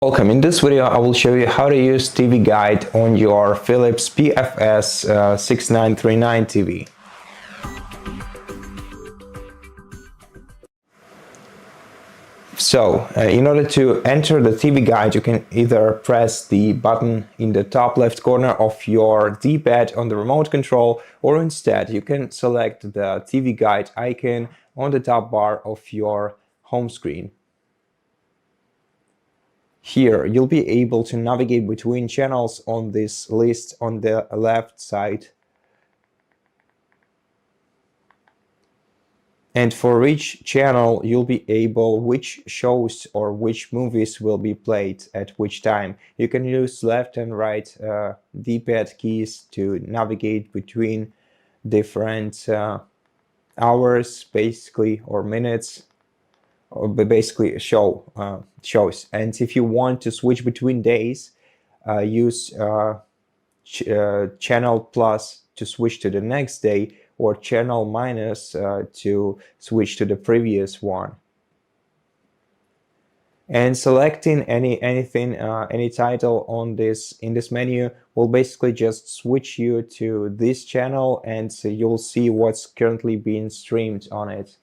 Welcome. In this video I will show you how to use TV guide on your Philips PFS6939 TV. So, in order to enter the TV guide, you can either press the button in the top left corner of your D-pad on the remote control, or instead you can select the TV guide icon on the top bar of your home screen. Here you'll be able to navigate between channels on this list on the left side. And for each channel you'll be able which shows or which movies will be played at which time. You can use left and right D-pad keys to navigate between different hours basically, or minutes, or basically shows. And if you want to switch between days, use channel plus to switch to the next day, or channel minus to switch to the previous one. And selecting any title on in this menu will basically just switch you to this channel, and so you'll see what's currently being streamed on it.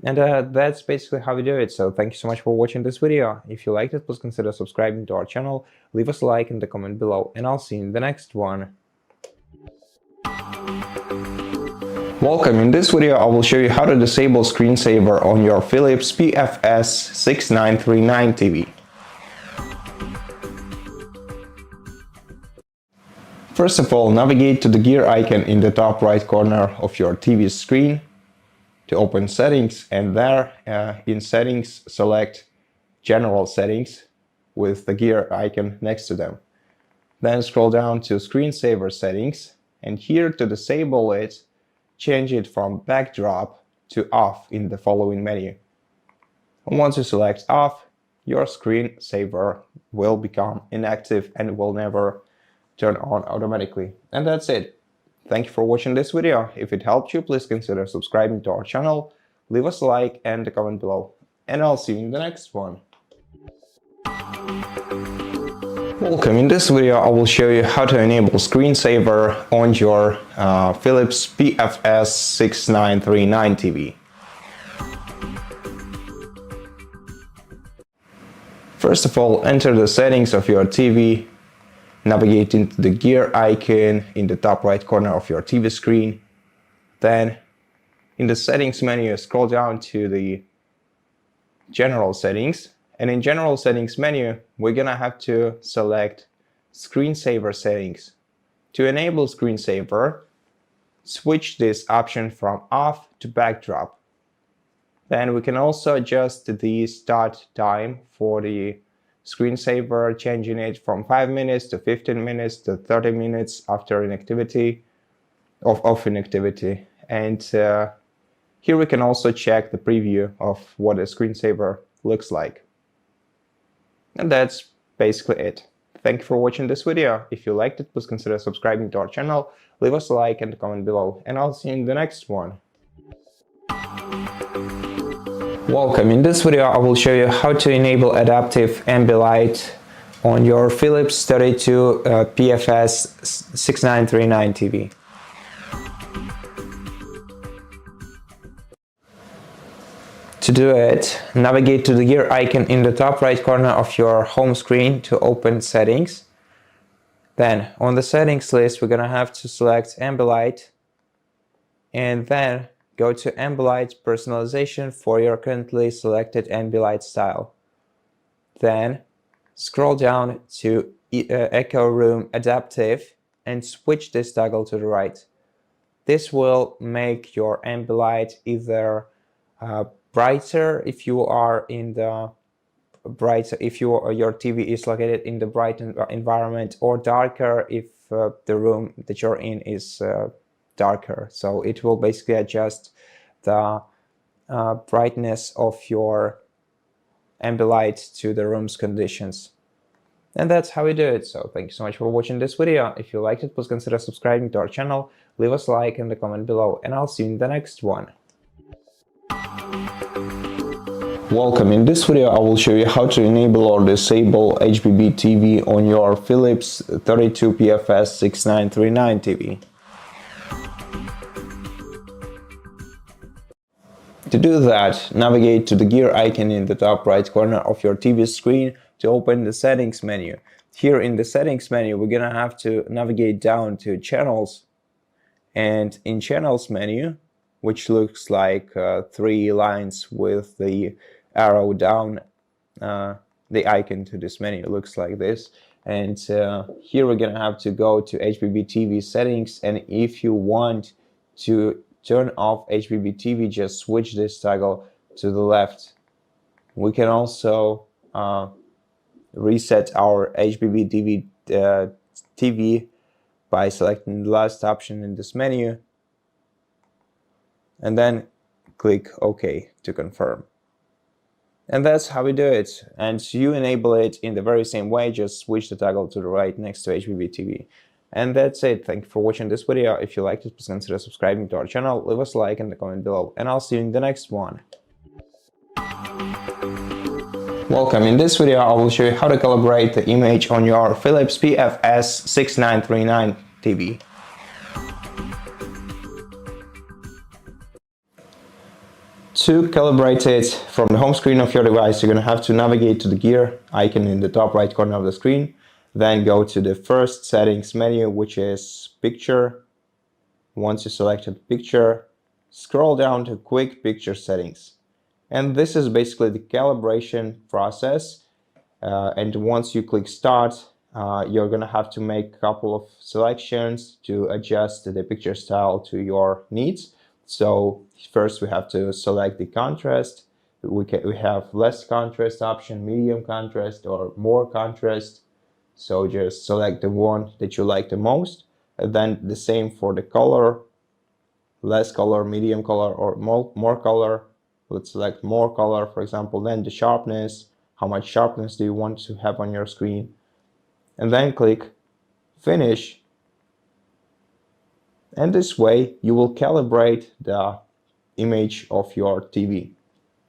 And that's basically how we do it. So thank you so much for watching this video. If you liked it, please consider subscribing to our channel, leave us a like in the comment below, and I'll see you in the next one. Welcome. In this video I will show you how to disable screensaver on your Philips PFS6939 TV. First of all, navigate to the gear icon in the top right corner of your TV screen to open settings, and there in settings select general settings with the gear icon next to them. Then scroll down to screensaver settings, and here to disable it, change it from backdrop to off in the following menu. And once you select off, your screensaver will become inactive and will never turn on automatically. And that's it. Thank you for watching this video. If it helped you, please consider subscribing to our channel, leave us a like and a comment below, and I'll see you in the next one. Welcome. In this video I will show you how to enable screensaver on your Philips PFS6939 TV. First of all, enter the settings of your TV, navigate into the gear icon in the top right corner of your TV screen. Then in the settings menu, scroll down to the general settings. And in general settings menu, we're gonna have to select screensaver settings. To enable screensaver, switch this option from off to backdrop. Then we can also adjust the start time for the screensaver, changing it from 5 minutes to 15 minutes to 30 minutes after inactivity, of inactivity. And here we can also check the preview of what a screensaver looks like. And that's basically it. Thank you for watching this video. If you liked it, please consider subscribing to our channel, leave us a like and a comment below, and I'll see you in the next one. Welcome. In this video I will show you how to enable adaptive Ambilight on your Philips 32PFS6939 TV. To do it, navigate to the gear icon in the top right corner of your home screen to open settings. Then on the settings list we're gonna have to select Ambilight, and then go to Ambilight personalization for your currently selected Ambilight style. Then scroll down to Echo Room Adaptive and switch this toggle to the right. This will make your Ambilight either brighter if you are in the your TV is located in the bright environment, or darker if the room that you're in is darker. So it will basically adjust the brightness of your Ambilight to the room's conditions. And that's how we do it. So thank you so much for watching this video. If you liked it, please consider subscribing to our channel, leave us a like in the comment below, and I'll see you in the next one. Welcome. In this video I will show you how to enable or disable HbbTV on your Philips 32PFS6939 TV. To do that, navigate to the gear icon in the top right corner of your TV screen to open the settings menu. Here in the settings menu we're gonna have to navigate down to channels, and in channels menu, which looks like three lines with the arrow down, the icon to this menu looks like this, and here we're gonna have to go to HbbTV settings, and if you want to turn off HbbTV, just switch this toggle to the left. We can also reset our HbbTV TV by selecting the last option in this menu and then click OK to confirm. And that's how we do it. And you enable it in the very same way, just switch the toggle to the right next to HbbTV. And that's it. Thank you for watching this video. If you liked it, please consider subscribing to our channel, leave us a like in the comment below, and I'll see you in the next one. Welcome. In this video I will show you how to calibrate the image on your Philips PFS6939 TV. To calibrate it from the home screen of your device, you're going to have to navigate to the gear icon in the top right corner of the screen, then go to the first settings menu, which is picture. Once you selected picture, scroll down to quick picture settings. And this is basically the calibration process. And once you click start, you're going to have to make a couple of selections to adjust the picture style to your needs. So first we have to select the contrast. We have less contrast option, medium contrast, or more contrast. So just select the one that you like the most. And then the same for the color, less color, medium color, or more color. Let's select more color, for example. Then the sharpness, how much sharpness do you want to have on your screen, and then click finish. And this way you will calibrate the image of your TV.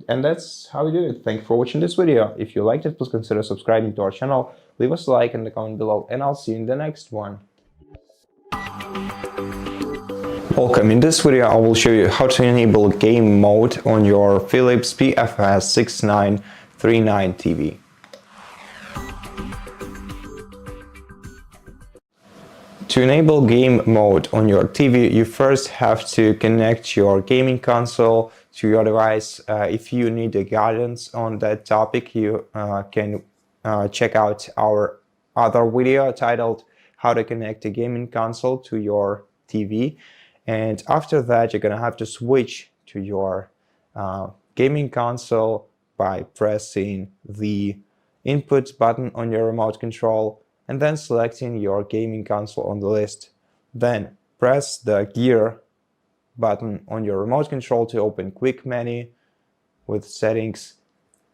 And that's how we do it. Thank you for watching this video. If you liked it, please consider subscribing to our channel, leave us a like in the comment below, and I'll see you in the next one. Welcome. In this video I will show you how to enable game mode on your Philips PFS6939 TV. To enable game mode on your TV, you first have to connect your gaming console to your device. If you need a guidance on that topic, you can check out our other video titled How to Connect a Gaming Console to Your TV. And after that, you're going to have to switch to your gaming console by pressing the input button on your remote control and then selecting your gaming console on the list. Then press the gear button on your remote control to open quick menu with settings.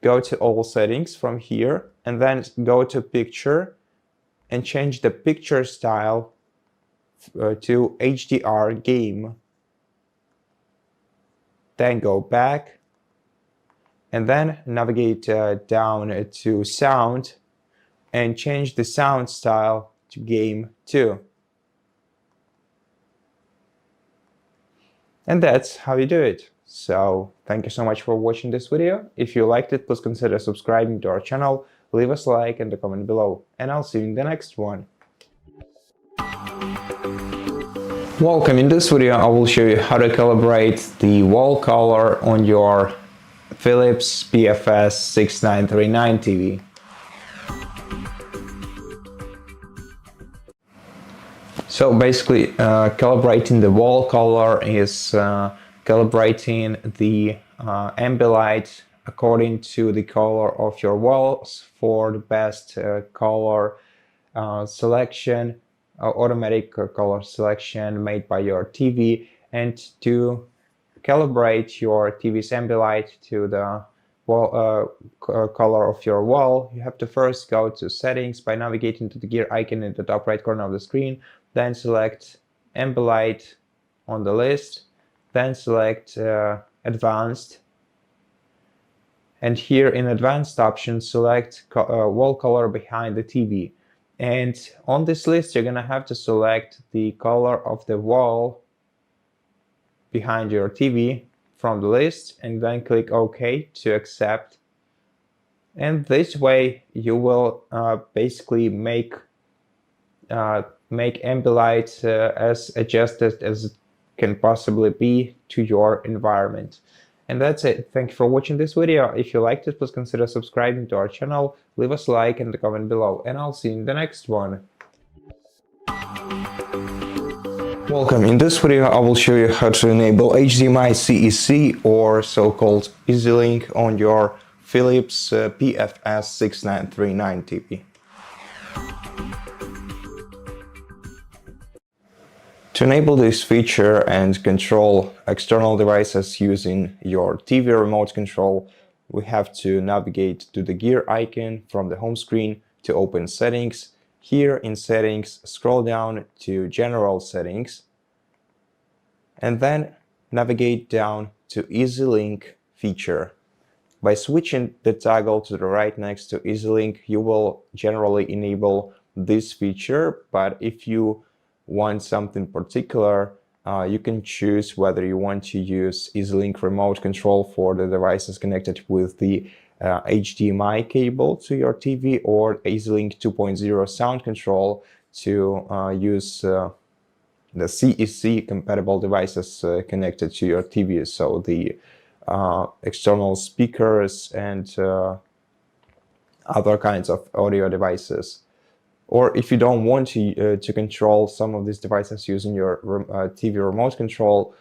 Go to all settings from here and then go to picture and change the picture style to HDR game. Then go back and then navigate down to sound and change the sound style to game 2. And that's how you do it. So thank you so much for watching this video. If you liked it, please consider subscribing to our channel, leave us a like in the comment below, and I'll see you in the next one. Welcome. In this video I will show you how to calibrate the wall color on your Philips PFS6939 TV. So basically calibrating the wall color is calibrating the Ambilight according to the color of your walls for the best color selection, automatic color selection made by your TV. And to calibrate your TV's Ambilight to the wall, color of your wall, you have to first go to settings by navigating to the gear icon in the top right corner of the screen, then select Ambilight on the list, then select advanced, And here in advanced options, select wall color behind the TV. And on this list, you're gonna have to select the color of the wall behind your TV from the list, and then click OK to accept. And this way you will basically make Ambilight as adjusted as it can possibly be to your environment. And that's it. Thank you for watching this video. If you liked it, please consider subscribing to our channel, leave us a like and a comment below, and I'll see you in the next one. Welcome. In this video I will show you how to enable HDMI CEC, or so-called EasyLink, on your Philips PFS6939 TV. To enable this feature and control external devices using your TV remote control, we have to navigate to the gear icon from the home screen to open Settings. Here in Settings, scroll down to General Settings, and then navigate down to EasyLink feature. By switching the toggle to the right next to EasyLink, you will generally enable this feature, but if you want something particular, you can choose whether you want to use EasyLink remote control for the devices connected with the HDMI cable to your TV, or EasyLink 2.0 sound control to use the CEC compatible devices connected to your TV, so the external speakers and other kinds of audio devices. Or if you don't want to control some of these devices using your TV remote control,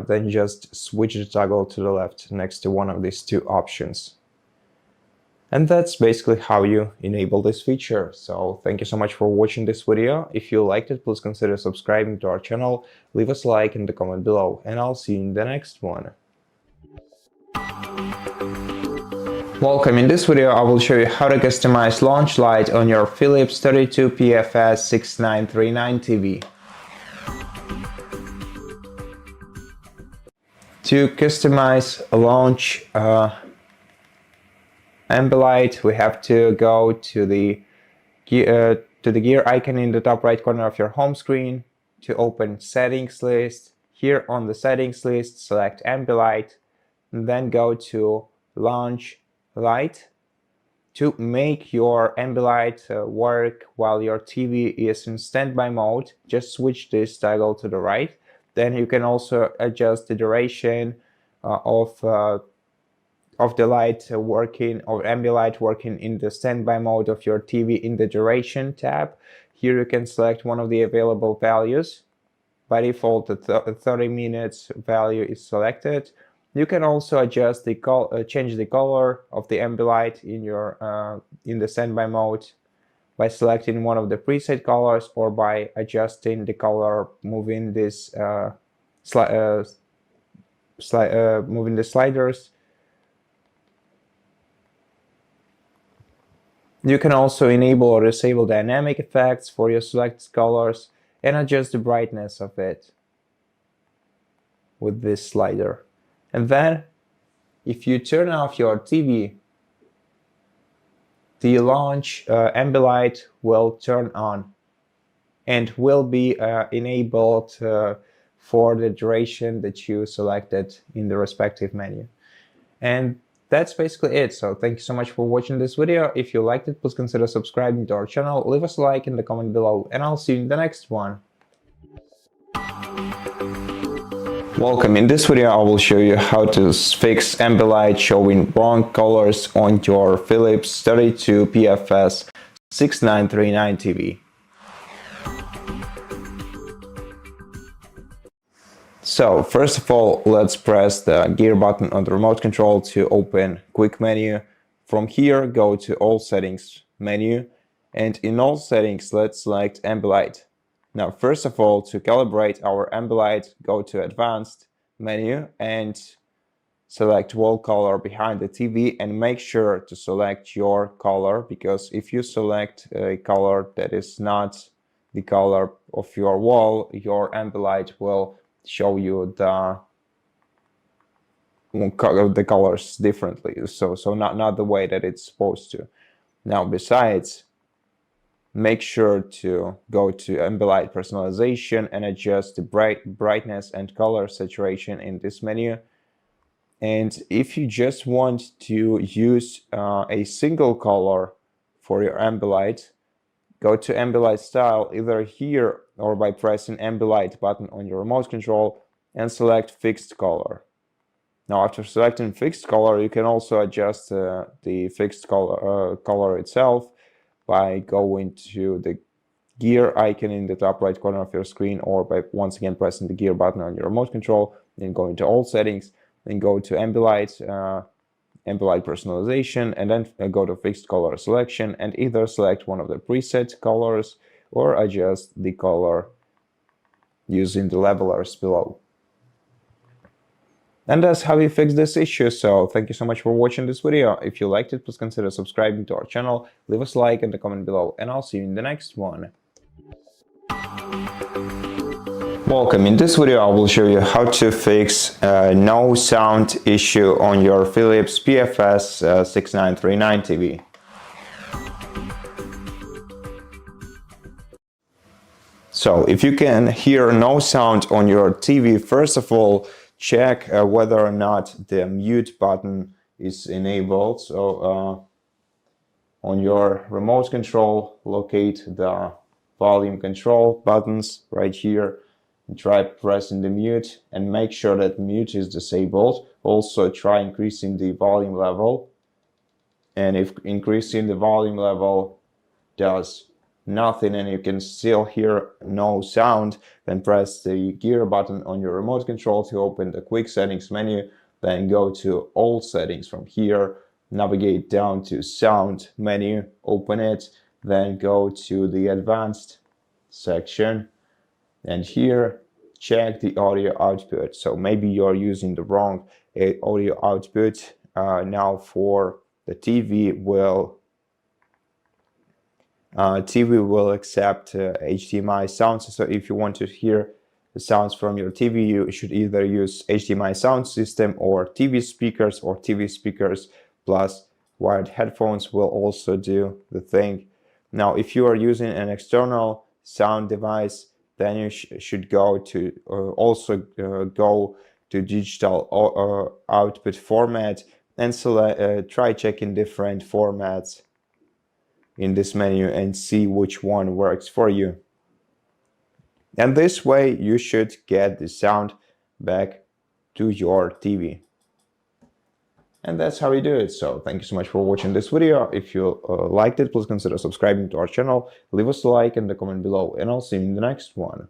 then just switch the toggle to the left next to one of these two options. And that's basically how you enable this feature. So thank you so much for watching this video. If you liked it, please consider subscribing to our channel, leave us a like and a comment below, and I'll see you in the next one. Welcome. In this video I will show you how to customize launch light on your Philips 32PFS6939 TV. To customize a launch Ambilight, we have to go to the gear icon in the top right corner of your home screen to open Settings list. Here on the Settings list, select Ambilight, and then go to Launch Light. To make your Ambilight work while your TV is in standby mode, just switch this toggle to the right. Then you can also adjust the duration of the light working, or Ambilight working in the standby mode of your TV in the Duration tab. Here you can select one of the available values. By default, the 30 minutes value is selected. You can also adjust the change the color of the Ambilight in your in the standby mode by selecting one of the preset colors, or by adjusting the color, moving this moving the sliders. You can also enable or disable dynamic effects for your selected colors and adjust the brightness of it with this slider. And then, if you turn off your TV, the launch Ambilight will turn on and will be enabled for the duration that you selected in the respective menu. And that's basically it. So thank you so much for watching this video. If you liked it, please consider subscribing to our channel, leave us a like in the comment below, and I'll see you in the next one. Welcome. In this video I will show you how to fix Ambilight showing wrong colors on your Philips 32PFS6939 TV. So first of all, let's press the gear button on the remote control to open Quick Menu. From here, go to All Settings menu, and in All Settings, let's select Ambilight. Now, first of all, to calibrate our Ambilight, go to Advanced menu and select Wall Color behind the TV, and make sure to select your color, because if you select a color that is not the color of your wall, your Ambilight will show you the colors differently, so not the way that it's supposed to. Now, besides, make sure to go to Ambilight personalization and adjust the brightness and color saturation in this menu. And if you just want to use a single color for your Ambilight, go to Ambilight style either here or by pressing Ambilight button on your remote control and select fixed color. Now, after selecting fixed color, you can also adjust the fixed color itself by going to the gear icon in the top right corner of your screen, or by once again pressing the gear button on your remote control, then go into all settings, then go to Ambilight personalization, and then go to fixed color selection and either select one of the preset colors or adjust the color using the levelers below. And that's how we fix this issue. So thank you so much for watching this video. If you liked it, please consider subscribing to our channel, leave us a like and a comment below, and I'll see you in the next one. Welcome. In this video I will show you how to fix no sound issue on your Philips PFS6939 TV. So if you can hear no sound on your TV, first of all check whether or not the mute button is enabled. So on your remote control, locate the volume control buttons right here and try pressing the mute and make sure that mute is disabled. Also try increasing the volume level, and if increasing the volume level does nothing and you can still hear no sound, then press the gear button on your remote control to open the quick settings menu, then go to all settings. From here navigate down to sound menu, open it, then go to the advanced section, and here check the audio output. So maybe you're using the wrong audio output. Now for the TV will accept HDMI sounds. So if you want to hear the sounds from your TV, you should either use HDMI sound system or TV speakers plus wired headphones will also do the thing. Now, if you are using an external sound device, then you should go to go to digital output format and select, try checking different formats in this menu and see which one works for you. And this way you should get the sound back to your TV. And that's how you do it. So thank you so much for watching this video. If you liked it, please consider subscribing to our channel, leave us a like and a comment below, and I'll see you in the next one.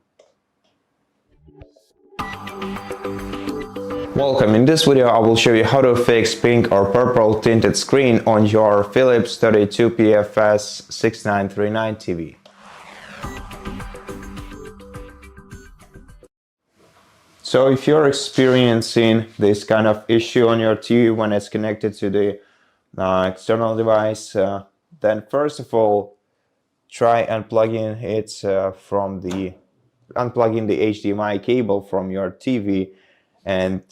Welcome. In this video I will show you how to fix pink or purple tinted screen on your Philips 32PFS6939 TV. So if you're experiencing this kind of issue on your TV when it's connected to the external device, then first of all try unplugging it unplugging the HDMI cable from your TV, and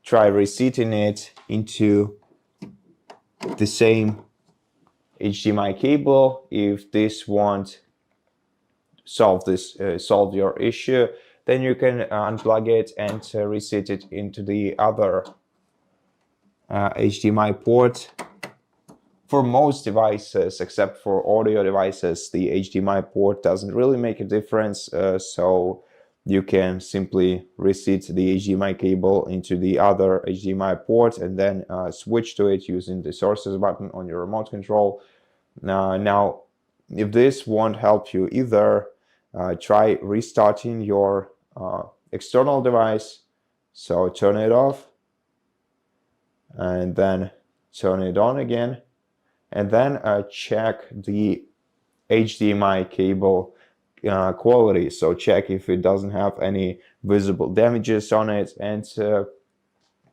try reseating it into the same HDMI cable. If this won't solve your issue, then you can unplug it and reset it into the other HDMI port. For most devices, except for audio devices, the HDMI port doesn't really make a difference, so you can simply reset the HDMI cable into the other HDMI port and then switch to it using the sources button on your remote control. Now, if this won't help you either, try restarting your external device. So turn it off and then turn it on again, and then check the HDMI cable quality. So check if it doesn't have any visible damages on it, and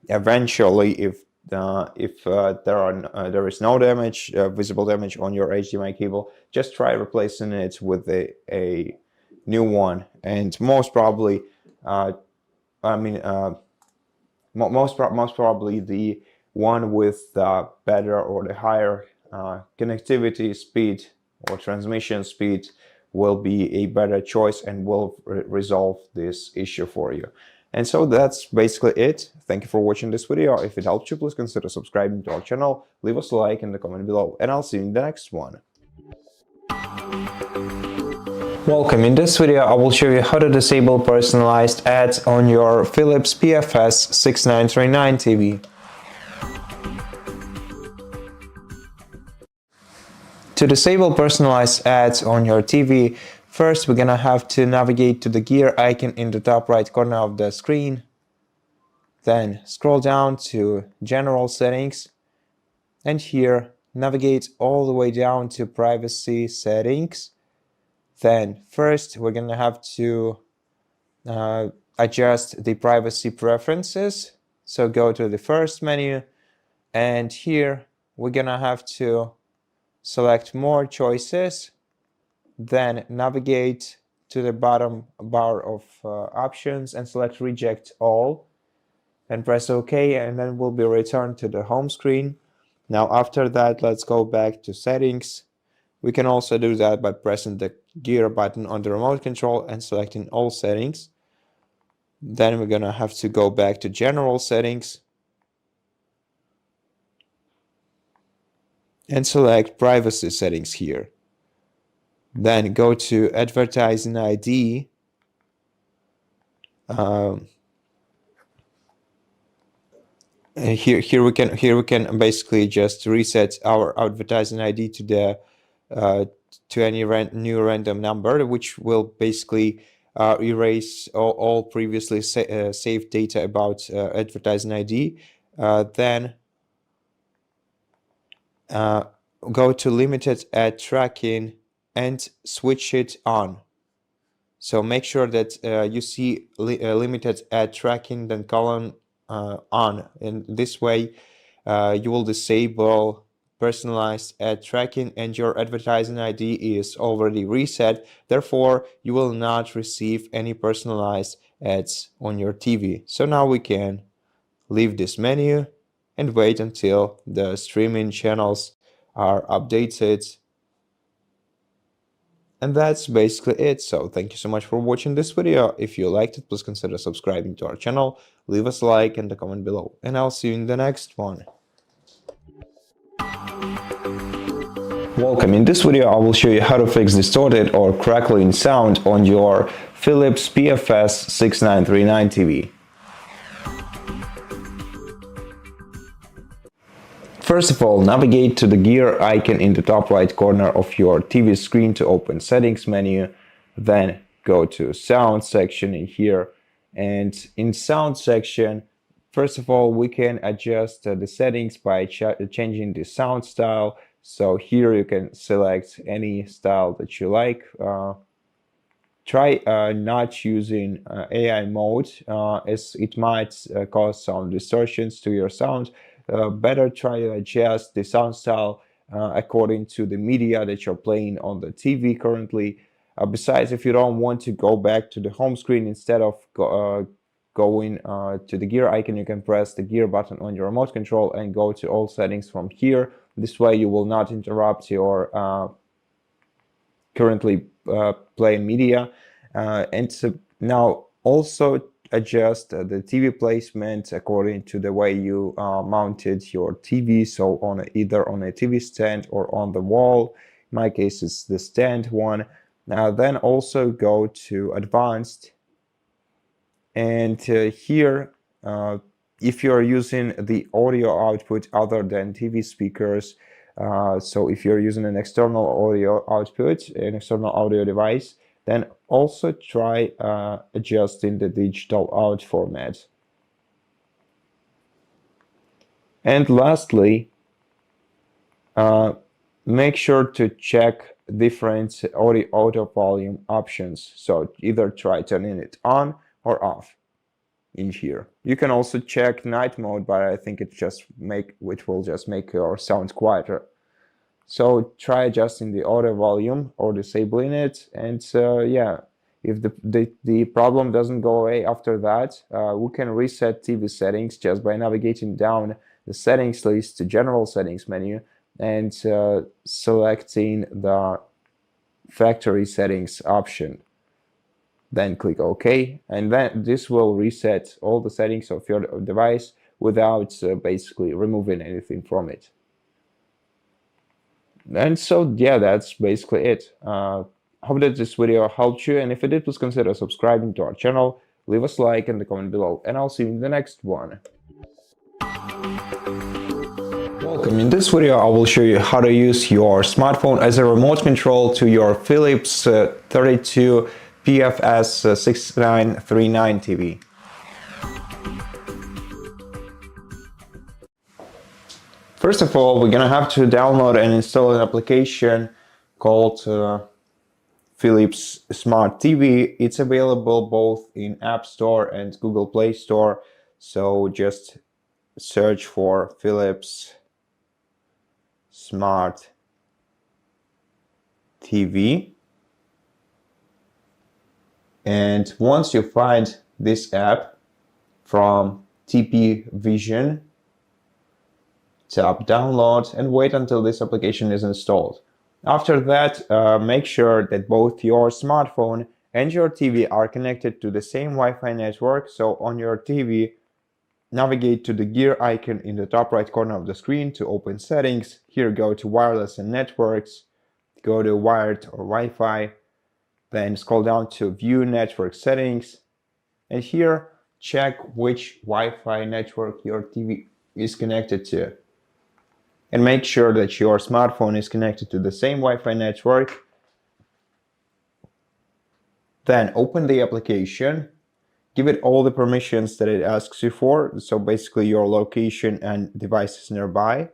eventually if there is no damage, visible damage on your HDMI cable, just try replacing it with a new one. And most probably most probably the one with the better or the higher connectivity speed or transmission speed will be a better choice and will resolve this issue for you. And so that's basically it. Thank you for watching this video. If it helped you, please consider subscribing to our channel, leave us a like in the comment below, and I'll see you in the next one. Welcome. In this video, I will show you how to disable personalized ads on your Philips PFS6939 TV. To disable personalized ads on your TV, first we're gonna have to navigate to the gear icon in the top right corner of the screen. Then scroll down to General Settings, and here navigate all the way down to Privacy Settings. Then first we're gonna have to adjust the privacy preferences. So go to the first menu, and here we're gonna have to select more choices, then navigate to the bottom bar of options and select reject all, and press OK, and then we'll be returned to the home screen. Now after that, let's go back to settings. We can also do that by pressing the gear button on the remote control and selecting all settings. Then we're gonna have to go back to general settings and select privacy settings here. Then go to advertising ID. Here we can basically just reset our advertising ID to the to any new random number, which will basically erase all previously saved data about advertising ID. Then go to limited ad tracking and switch it on. So make sure that you see limited ad tracking, then colon on. In this way, you will disable personalized ad tracking, and your advertising ID is already reset. Therefore, you will not receive any personalized ads on your TV. So now we can leave this menu and wait until the streaming channels are updated. And that's basically it. So thank you so much for watching this video. If you liked it, please consider subscribing to our channel, leave us a like and a comment below, and I'll see you in the next one. Welcome. In this video, I will show you how to fix distorted or crackling sound on your Philips PFS6939 TV. First of all, navigate to the gear icon in the top right corner of your TV screen to open Settings menu. Then go to Sound section in here. And in Sound section, first of all, we can adjust the settings by changing the sound style. So here you can select any style that you like. Try not using AI mode, as it might cause some distortions to your sound. Better try to adjust the sound style according to the media that you're playing on the TV currently. Besides, if you don't want to go back to the home screen, instead of going to the gear icon, you can press the gear button on your remote control and go to all settings from here. This way you will not interrupt your currently playing media. And so now also adjust the TV placement according to the way you mounted your TV. So either on a TV stand or on the wall. In my case, it's the stand one. Then also go to Advanced, and here, if you're using the audio output other than TV speakers, so if you're using an external audio output, an external audio device, then also try adjusting the digital out format. And lastly, make sure to check different audio volume options. So either try turning it on or off in here. You can also check night mode, but I think it will just make your sound quieter. So try adjusting the audio volume or disabling it, and yeah, If the problem doesn't go away after that, we can reset TV settings just by navigating down the settings list to general settings menu and selecting the factory settings option. Then click OK, and then this will reset all the settings of your device without basically removing anything from it. And so yeah, that's basically it. Hope that this video helped you, and if it did, please consider subscribing to our channel, leave us a like and a comment below, and I'll see you in the next one. Welcome. In this video I will show you how to use your smartphone as a remote control to your Philips 32PFS6939 TV. First of all, we're gonna have to download and install an application called Philips Smart TV. It's available both in App Store and Google Play Store, so just search for Philips Smart TV, and once you find this app from TP Vision, tap download and wait until this application is installed. After that, make sure that both your smartphone and your TV are connected to the same Wi-Fi network. So on your TV, navigate to the gear icon in the top right corner of the screen to open settings. Here go to wireless and networks, go to wired or Wi-Fi, then scroll down to view network settings, and here check which Wi-Fi network your TV is connected to. And make sure that your smartphone is connected to the same Wi-Fi network. Then open the application, give it all the permissions that it asks you for, so basically your location and devices nearby.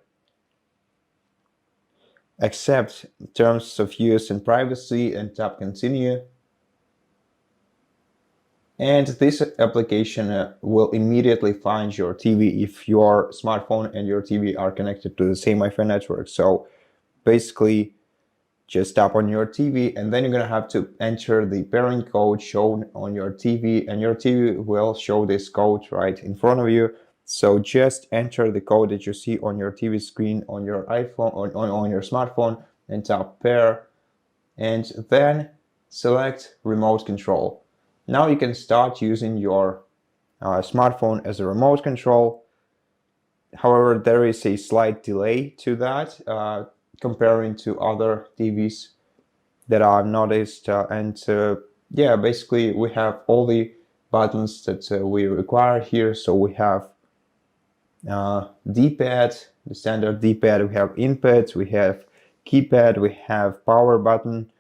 Accept terms of use and privacy and tap continue. And this application will immediately find your TV if your smartphone and your TV are connected to the same Wi-Fi network. So basically just tap on your TV, and then you're gonna have to enter the pairing code shown on your TV, and your TV will show this code right in front of you. So just enter the code that you see on your TV screen on your iPhone, on your smartphone, and tap pair, and then select remote control. Now you can start using your smartphone as a remote control. However, there is a slight delay to that comparing to other TVs that I've noticed. Yeah, basically we have all the buttons that we require here. So we have D-pad, the standard D-pad, we have input, we have keypad, we have power button.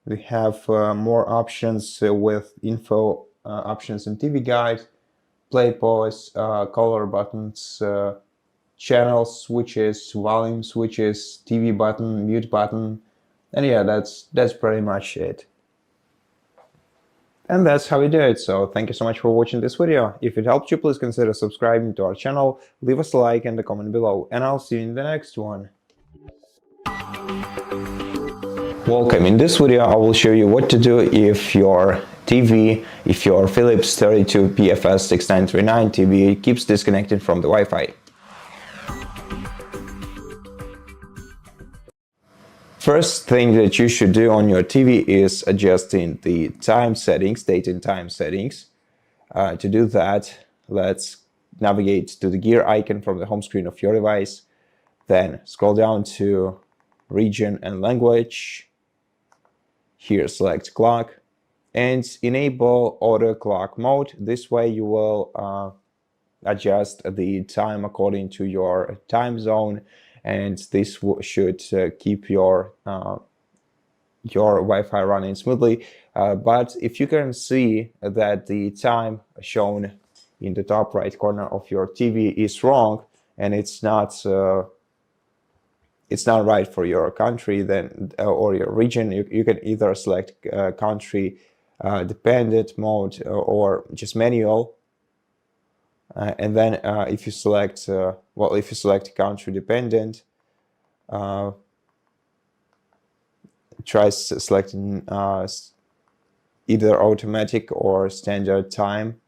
We have more options with info options and TV guide, play, pause, color buttons, channel switches, volume switches, TV button, mute button, and yeah, that's pretty much it. And that's how we do it. So thank you so much for watching this video. If it helped you, please consider subscribing to our channel, leave us a like and a comment below, and I'll see you in the next one. Welcome. In this video I will show you what to do if your TV, if your Philips 32PFS6939 TV keeps disconnecting from the Wi-Fi. First thing that you should do on your TV is adjusting the time settings, date and time settings. To do that, let's navigate to the gear icon from the home screen of your device, then scroll down to region and language. Here select clock and enable auto clock mode. This way you will adjust the time according to your time zone, and this should keep your Wi-Fi running smoothly. But if you can see that the time shown in the top right corner of your TV is wrong and it's not right for your country, then or your region, you can either select country dependent mode or just manual, and then if you select if you select country dependent, try selecting either automatic or standard time.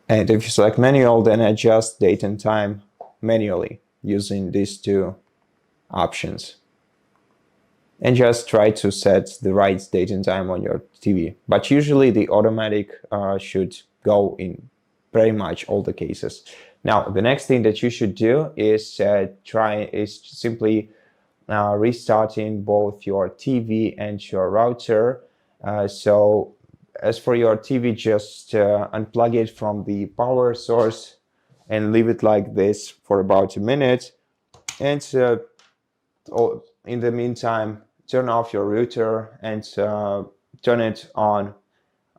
And if you select manual, then adjust date and time manually using these two options. And just try to set the right date and time on your TV. But usually the automatic should go in pretty much all the cases. Now, the next thing that you should do is simply restarting both your TV and your router. So as for your TV, just unplug it from the power source and leave it like this for about a minute. And in the meantime, turn off your router and turn it on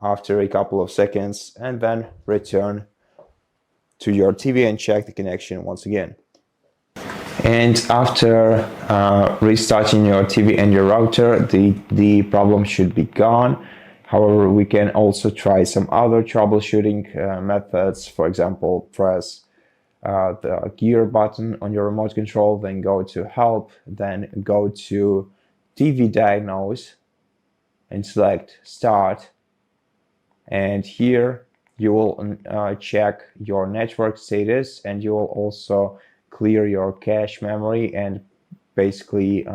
after a couple of seconds, and then return to your TV and check the connection once again. And after restarting your TV and your router, the problem should be gone. However, we can also try some other troubleshooting methods. For example, press the gear button on your remote control, then go to help, then go to TV diagnose and select start. And here you will check your network status, and you will also clear your cache memory. And basically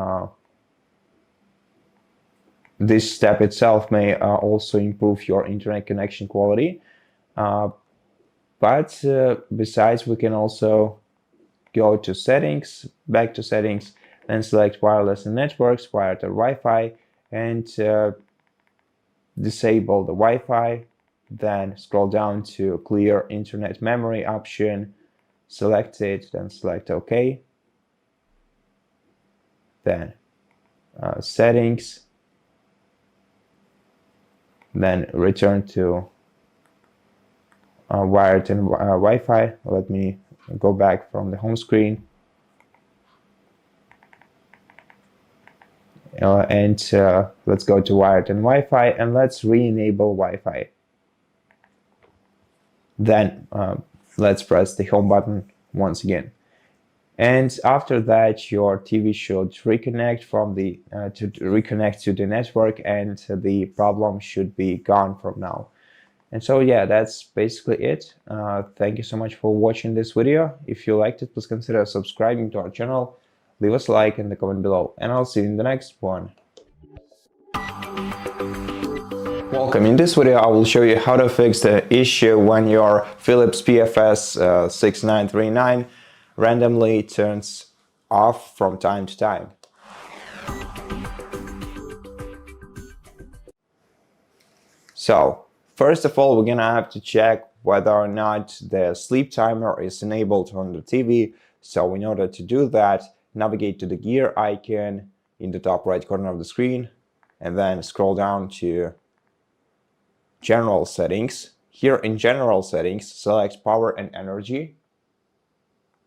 this step itself may also improve your internet connection quality. But besides, we can also go to settings, back to settings, and select wireless and networks, wired or Wi-Fi, and disable the Wi-Fi. Then scroll down to clear internet memory option, select it, then select OK. Then settings, then return to wired and Wi-Fi. Let me go back from the home screen. And let's go to wired and Wi-Fi, and let's re-enable Wi-Fi. Then let's press the home button once again. And after that, your TV should reconnect to the network, and the problem should be gone from now. And so yeah, that's basically it. Thank you so much for watching this video. If you liked it, please consider subscribing to our channel. Leave us a like in the comment below, and I'll see you in the next one. Welcome. In this video, I will show you how to fix the issue when your Philips PFS6939 randomly turns off from time to time. So, first of all, we're gonna have to check whether or not the sleep timer is enabled on the TV. So in order to do that, navigate to the gear icon in the top right corner of the screen, and then scroll down to General Settings. Here in General Settings, select Power and Energy.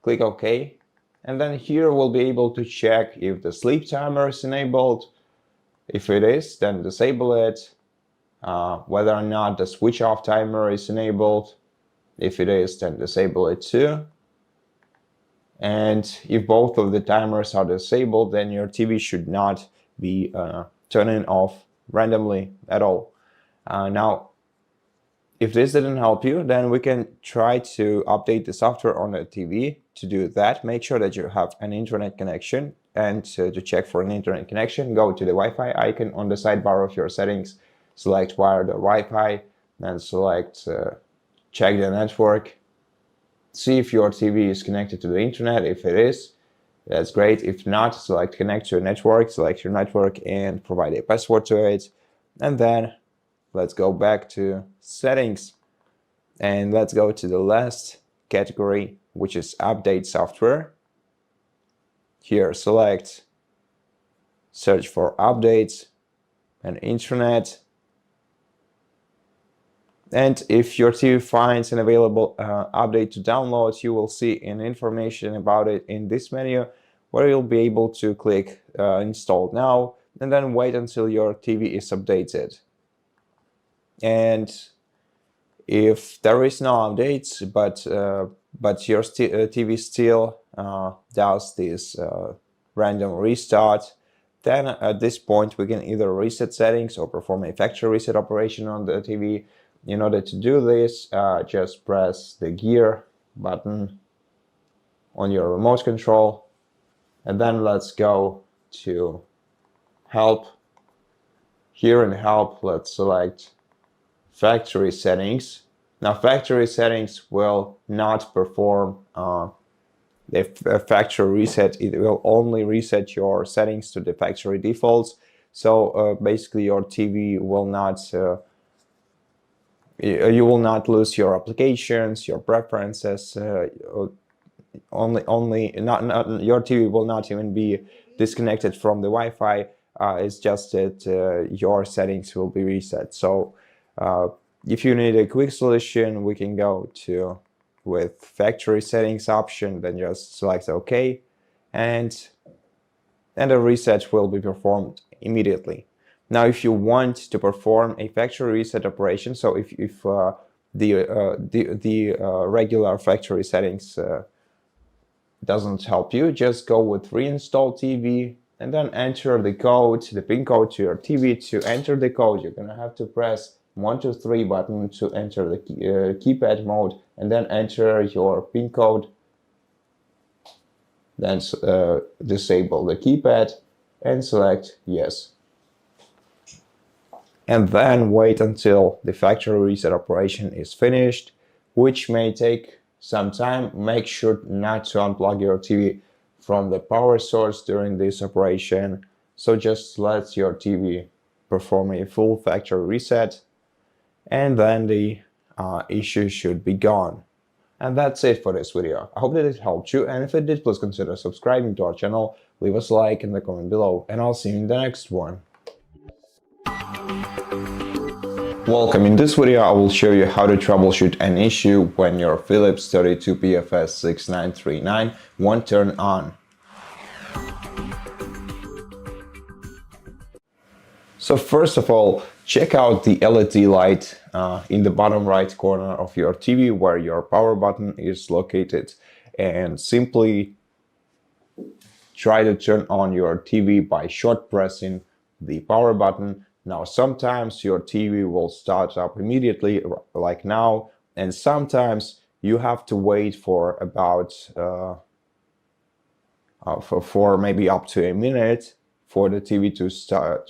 Click OK. And then here we'll be able to check if the sleep timer is enabled. If it is, then disable it. Whether or not the switch off timer is enabled. If it is, then disable it too. And if both of the timers are disabled, then your TV should not be turning off randomly at all. Now, if this didn't help you, then we can try to update the software on the TV. To do that, make sure that you have an internet connection, and to check for an internet connection, go to the Wi-Fi icon on the sidebar of your settings, select wired or Wi-Fi, then select check the network. See if your TV is connected to the internet. If it is, that's great. If not, select connect to a network, select your network and provide a password to it. And then let's go back to settings, and let's go to the last category, which is update software. Here select search for updates and internet. And if your TV finds an available update to download, you will see information about it in this menu, where you'll be able to click install now, and then wait until your TV is updated. And if there is no updates, but your TV still does this random restart, Then at this point we can either reset settings or perform a factory reset operation on the TV. In order to do this, just press the gear button on your remote control, and then let's go to help. Here in help, let's select factory settings. Now factory settings will not perform the factory reset. It will only reset your settings to the factory defaults. So basically your TV will not you will not lose your applications, your preferences. Not your TV will not even be disconnected from the Wi-Fi. It's just that your settings will be reset. So if you need a quick solution, we can go to with factory settings option, then just select OK, and a reset will be performed immediately. Now, if you want to perform a factory reset operation, so if the regular factory settings doesn't help you, just go with reinstall TV and then enter the code, the pin code to your TV. To enter the code, you're gonna have to press 1, 2, 3 button to enter the keypad mode, and then enter your pin code. Then disable the keypad and select yes. And then wait until the factory reset operation is finished, which may take some time. Make sure not to unplug your TV from the power source during this operation. So just let your TV perform a full factory reset, and then the issue should be gone. And that's it for this video. I hope that it helped you, and if it did, please consider subscribing to our channel, leave us a like in the comment below, and I'll see you in the next one. Welcome. In this video, I will show you how to troubleshoot an issue when your Philips 32PFS6939 won't turn on. So first of all, check out the LED light in the bottom right corner of your TV where your power button is located, and simply try to turn on your TV by short pressing the power button. Now, sometimes your TV will start up immediately, like now, and sometimes you have to wait for about for maybe up to a minute for the TV to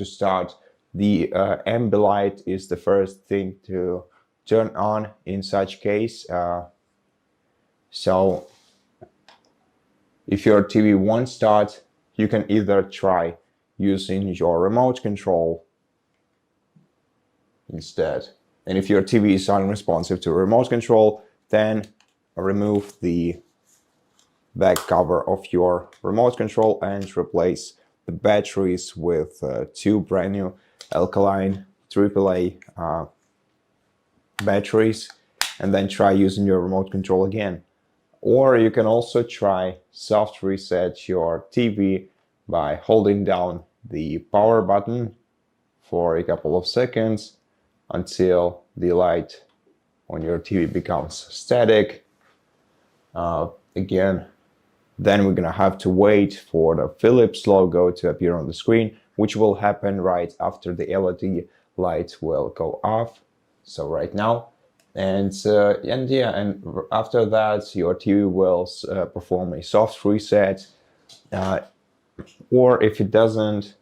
start. The Ambilight is the first thing to turn on in such case. So if your TV won't start, you can either try using your remote control instead. And if your TV is unresponsive to remote control, then remove the back cover of your remote control and replace the batteries with 2 brand new alkaline AAA batteries, and then try using your remote control again. Or you can also try soft reset your TV by holding down the power button for a couple of seconds until the light on your TV becomes static. Again, then we're gonna have to wait for the Philips logo to appear on the screen, which will happen right after the LED light will go off. So right now, and after that, your TV will perform a soft reset. Or if it doesn't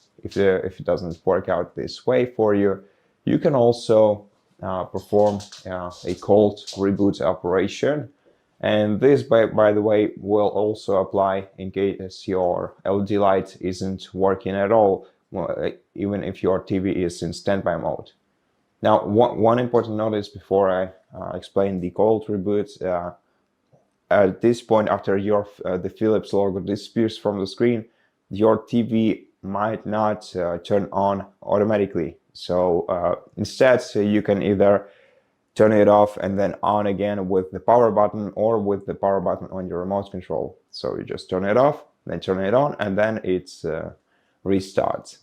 work out this way for you, you can also perform a cold reboot operation. And this, by the way, will also apply in case your LED light isn't working at all, even if your TV is in standby mode. Now, one important notice before I explain the cold reboot. At this point, after the Philips logo disappears from the screen, your TV might not turn on automatically. So instead, you can either turn it off and then on again with the power button, or with the power button on your remote control. So you just turn it off, then turn it on, and then it restarts.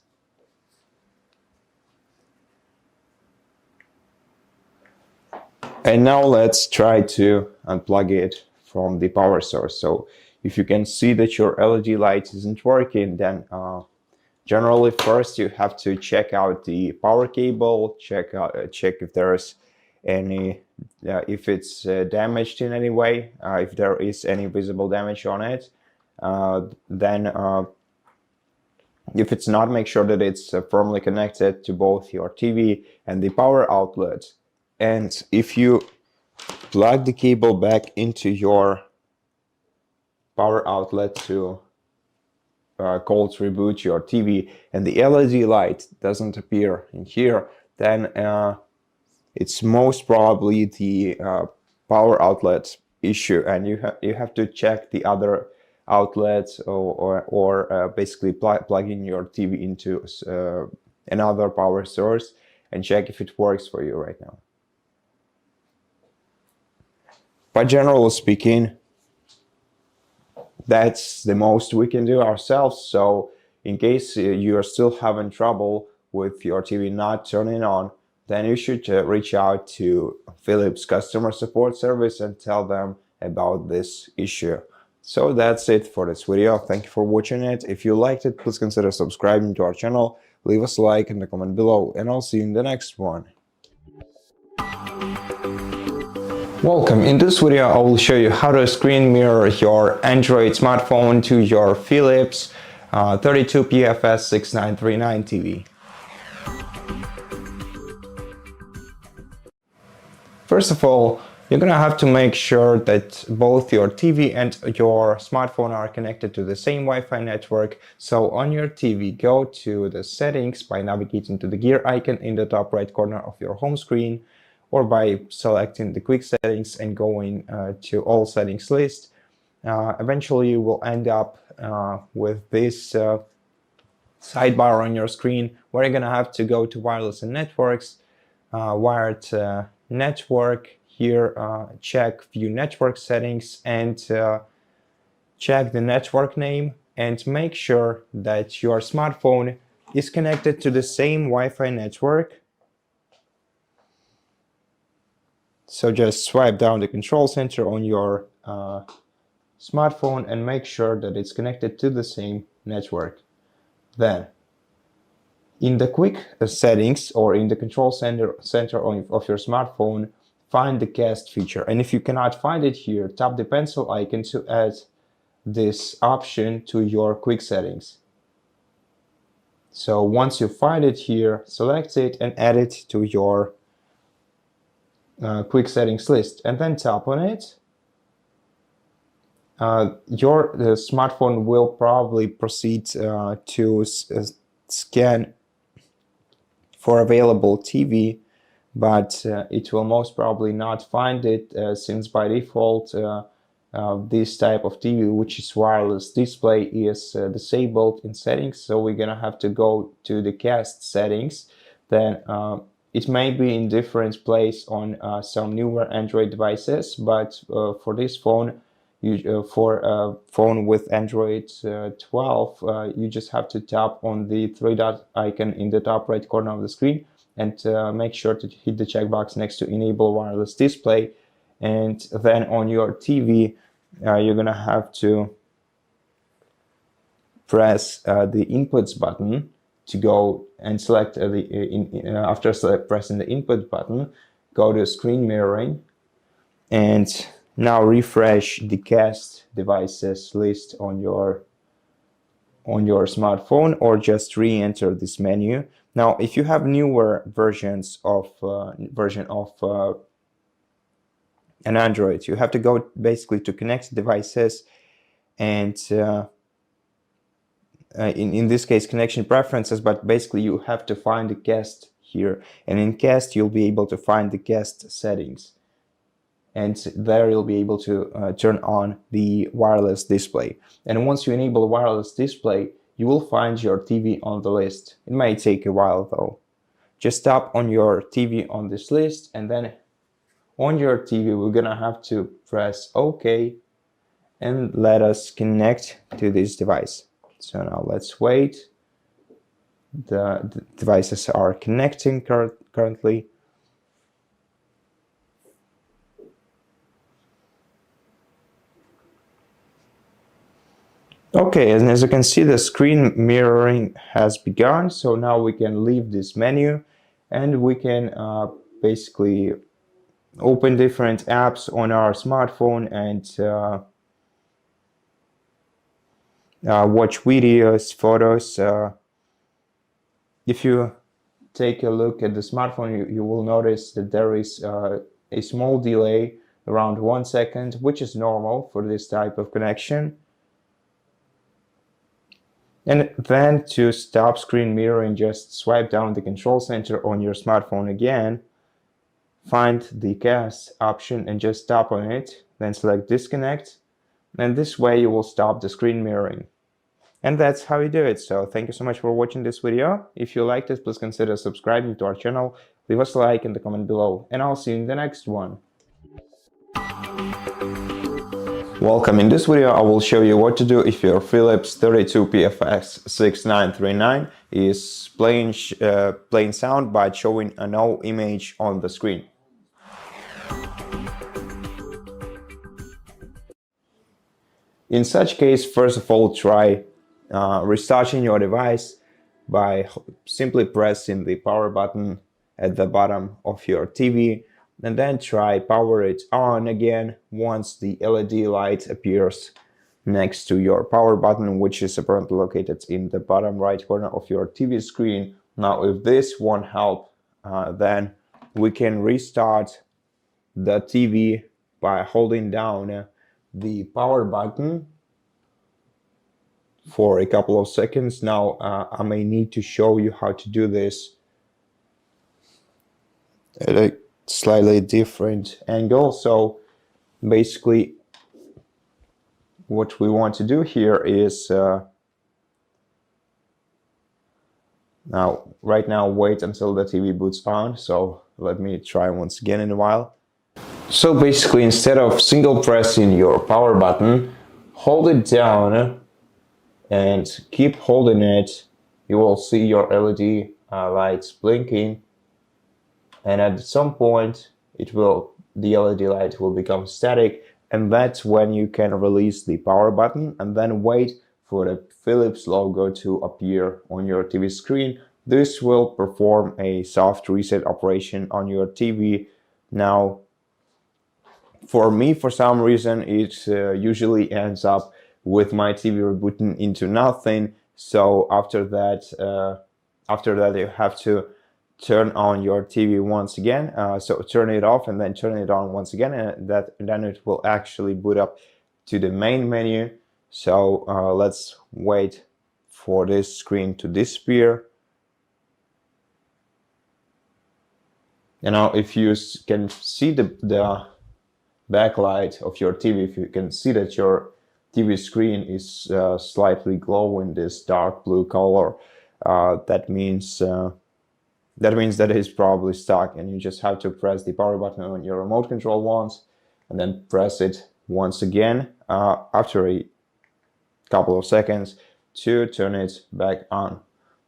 And now let's try to unplug it from the power source. So if you can see that your LED light isn't working, then Generally, first you have to check out the power cable, check if there's any if it's damaged in any way, if there is any visible damage on it. Then if it's not, make sure that it's firmly connected to both your TV and the power outlet. And if you plug the cable back into your power outlet to cold reboot your TV and the LED light doesn't appear in here, then it's most probably the power outlet issue, and you have to check the other outlets or basically plug in your TV into another power source and check if it works for you right now. But generally speaking, that's the most we can do ourselves. So in case you are still having trouble with your TV not turning on, then you should reach out to Philips customer support service and tell them about this issue. So that's it for this video. Thank you for watching it. If you liked it, please consider subscribing to our channel, leave us a like and a comment below, and I'll see you in the next one. Welcome. In this video I will show you how to screen mirror your Android smartphone to your Philips 32PFS6939 TV. First of all, you're gonna have to make sure that both your TV and your smartphone are connected to the same Wi-Fi network. So on your TV, go to the settings by navigating to the gear icon in the top right corner of your home screen, or by selecting the quick settings and going to all settings list. Eventually you will end up with this sidebar on your screen where you're gonna have to go to wireless and networks, wired network. Here check view network settings and check the network name and make sure that your smartphone is connected to the same Wi-Fi network. So just swipe down the control center on your smartphone and make sure that it's connected to the same network. Then, in the quick settings or in the control center of your smartphone, find the cast feature. And if you cannot find it here, tap the pencil icon to add this option to your quick settings. So once you find it here, select it and add it to your quick settings list, and then tap on it. Your smartphone will probably proceed to scan for available TV, but it will most probably not find it since by default this type of TV, which is wireless display, is disabled in settings. So we're gonna have to go to the cast settings. Then it may be in different place on some newer Android devices, but for this phone, for a phone with Android 12, you just have to tap on the three dot icon in the top right corner of the screen and make sure to hit the checkbox next to enable wireless display. And then on your TV, you're gonna have to press the inputs button to go and select after pressing the input button, go to screen mirroring, and now refresh the cast devices list on your smartphone, or just re-enter this menu. Now, if you have newer versions of an Android, you have to go basically to connect devices and in this case connection preferences, but basically you have to find the cast here, and in cast you'll be able to find the cast settings, and there you'll be able to turn on the wireless display. And once you enable wireless display, you will find your TV on the list. It may take a while though. Just tap on your TV on this list, and then on your TV we're gonna have to press OK and let us connect to this device. So now let's wait. The devices are connecting currently. Okay, and as you can see, the screen mirroring has begun. So now we can leave this menu and we can basically open different apps on our smartphone and watch videos, photos. If you take a look at the smartphone, you will notice that there is a small delay around 1 second, which is normal for this type of connection. And then to stop screen mirroring, just swipe down the control center on your smartphone again, find the cast option and just tap on it, then select disconnect, and this way you will stop the screen mirroring. And that's how you do it. So thank you so much for watching this video. If you liked it, please consider subscribing to our channel, leave us a like in the comment below, and I'll see you in the next one. Welcome. In this video I will show you what to do if your Philips 32PFS6939 is playing sound but showing no image on the screen. In such case, first of all, try restarting your device by simply pressing the power button at the bottom of your TV, and then try power it on again once the LED light appears next to your power button, which is apparently located in the bottom right corner of your TV screen. Now, if this won't help, then we can restart the TV by holding down the power button for a couple of seconds. Now I may need to show you how to do this at a slightly different angle. So basically what we want to do here is right now wait until the TV boots on. So let me try once again in a while. So basically, instead of single pressing your power button, hold it down and keep holding it. You will see your LED lights blinking, and at some point the LED light will become static, and that's when you can release the power button and then wait for the Philips logo to appear on your TV screen. This will perform a soft reset operation on your TV. Now, for me, for some reason, it usually ends up with my TV rebooting into nothing. So after that you have to turn on your TV once again. So turn it off and then turn it on once again, and then it will actually boot up to the main menu. So let's wait for this screen to disappear. And now, if you can see the backlight of your TV, if you can see that your TV screen is slightly glowing this dark blue color, that means that it is probably stuck, and you just have to press the power button on your remote control once and then press it once again after a couple of seconds to turn it back on.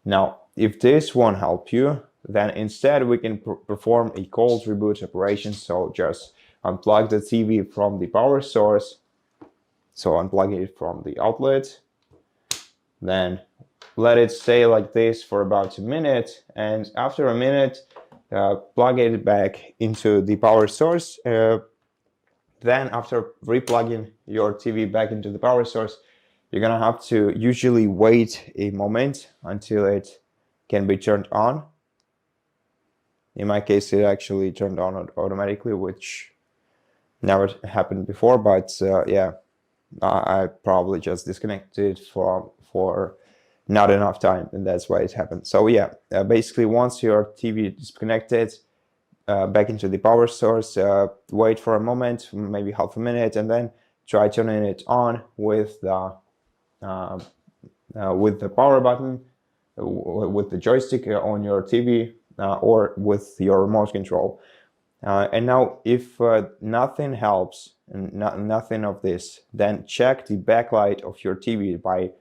Now, if this won't help you, then instead we can perform a cold reboot operation. So just unplug the TV from the power source. So unplug it from the outlet, then let it stay like this for about a minute, and after a minute plug it back into the power source. Then after replugging your TV back into the power source, you're gonna have to usually wait a moment until it can be turned on. In my case, it actually turned on automatically, which never happened before, but yeah, I probably just disconnected for not enough time, and that's why it happened. So yeah, basically once your TV is connected back into the power source, wait for a moment, maybe half a minute, and then try turning it on with the power button, with the joystick on your TV, or with your remote control. And now, if nothing helps, and nothing of this, then check the backlight of your TV by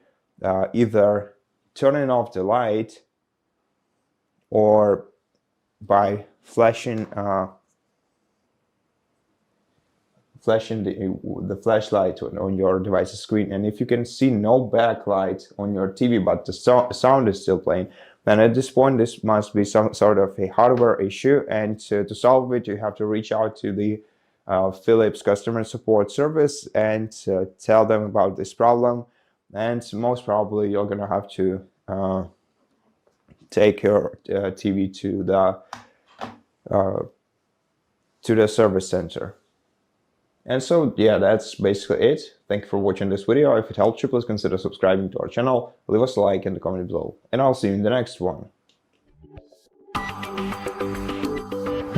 either turning off the light or by flashing flashing the flashlight on your device's screen, and if you can see no backlight on your TV but the sound is still playing, then at this point this must be some sort of a hardware issue, and to solve it you have to reach out to the Philips customer support service and tell them about this problem, and most probably you're gonna have to take your TV to the service center. And so yeah, that's basically it. Thank you for watching this video. If it helped you, please consider subscribing to our channel, leave us a like and a comment below, and I'll see you in the next one.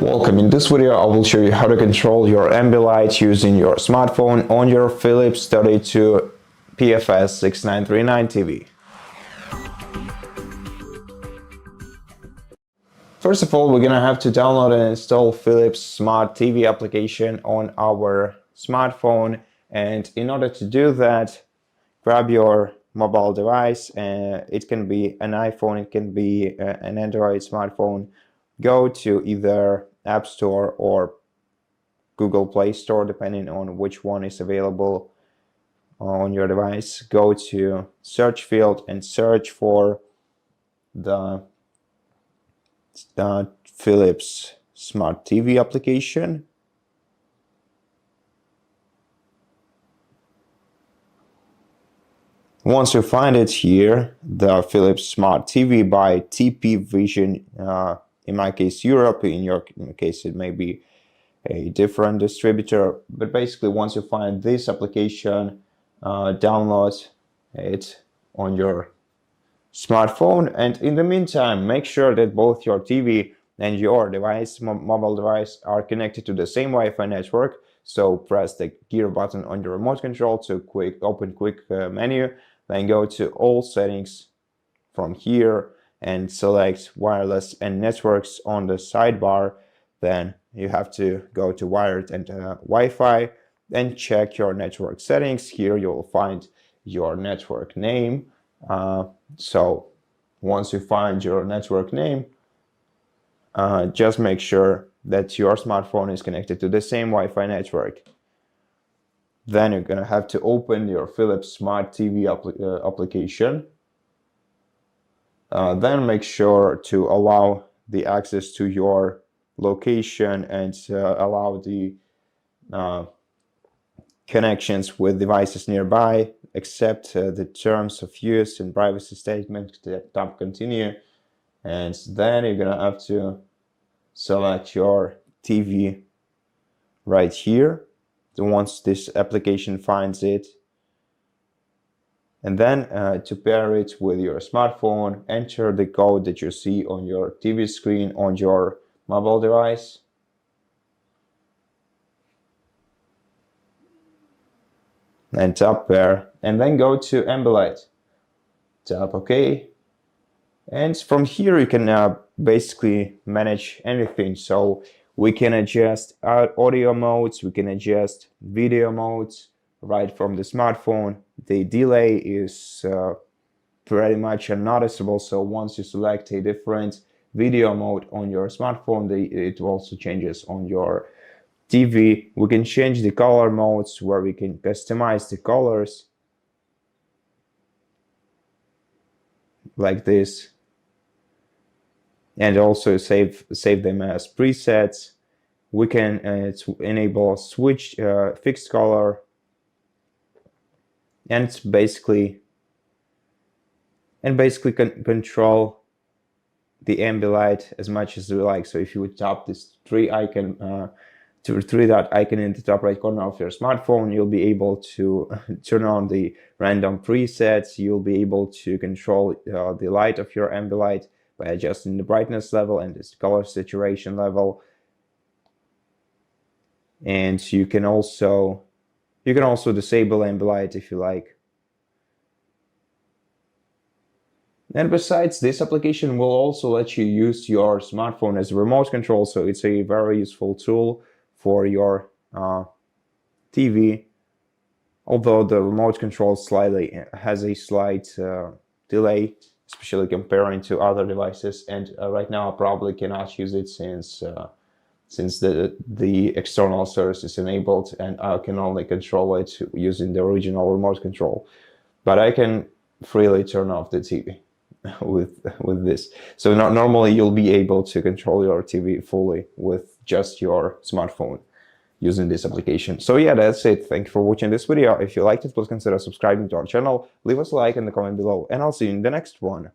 Welcome. In this video I will show you how to control your Ambilight using your smartphone on your Philips 32PFS6939 TV. First of all, we're gonna have to download and install Philips Smart TV application on our smartphone, and in order to do that, grab your mobile device, and it can be an iPhone, it can be an Android smartphone. Go to either App Store or Google Play Store, depending on which one is available on your device. Go to search field and search for the Philips Smart TV application. Once you find it here, the Philips Smart TV by TP Vision, in my case Europe, in your case it may be a different distributor, but basically once you find this application, download it on your smartphone, and in the meantime make sure that both your TV and your device, mobile device, are connected to the same Wi-Fi network. So press the gear button on your remote control to open quick menu, then go to all settings from here and select wireless and networks on the sidebar. Then you have to go to wired and Wi-Fi and check your network settings. Here you will find your network name. So once you find your network name, just make sure that your smartphone is connected to the same Wi-Fi network. Then you're gonna have to open your Philips Smart TV application. Then make sure to allow the access to your location and allow the connections with devices nearby, accept the terms of use and privacy statement, tap continue, and then you're gonna have to select your TV right here once this application finds it, and then to pair it with your smartphone, enter the code that you see on your TV screen on your mobile device. And tap pair, and then go to Ambilight, tap OK, and from here you can basically manage anything. So we can adjust audio modes, we can adjust video modes right from the smartphone. The delay is pretty much unnoticeable, so once you select a different video mode on your smartphone, it also changes on your TV. We can change the color modes where we can customize the colors like this, and also save them as presets. We can enable switch fixed color, and basically control the Ambilight as much as we like. So if you would tap this three dot icon in the top right corner of your smartphone, you'll be able to turn on the random presets. You'll be able to control the light of your Ambilight by adjusting the brightness level and this color saturation level. And you can also disable Ambilight if you like. And besides, this application will also let you use your smartphone as a remote control, so it's a very useful tool for your TV, although the remote control has a slight delay, especially comparing to other devices, and right now I probably cannot use it since since the external source is enabled and I can only control it using the original remote control. But I can freely turn off the TV with this. So normally you'll be able to control your TV fully with just your smartphone using this application. So yeah, that's it. Thank you for watching this video. If you liked it, please consider subscribing to our channel, leave us a like and a comment below, and I'll see you in the next one.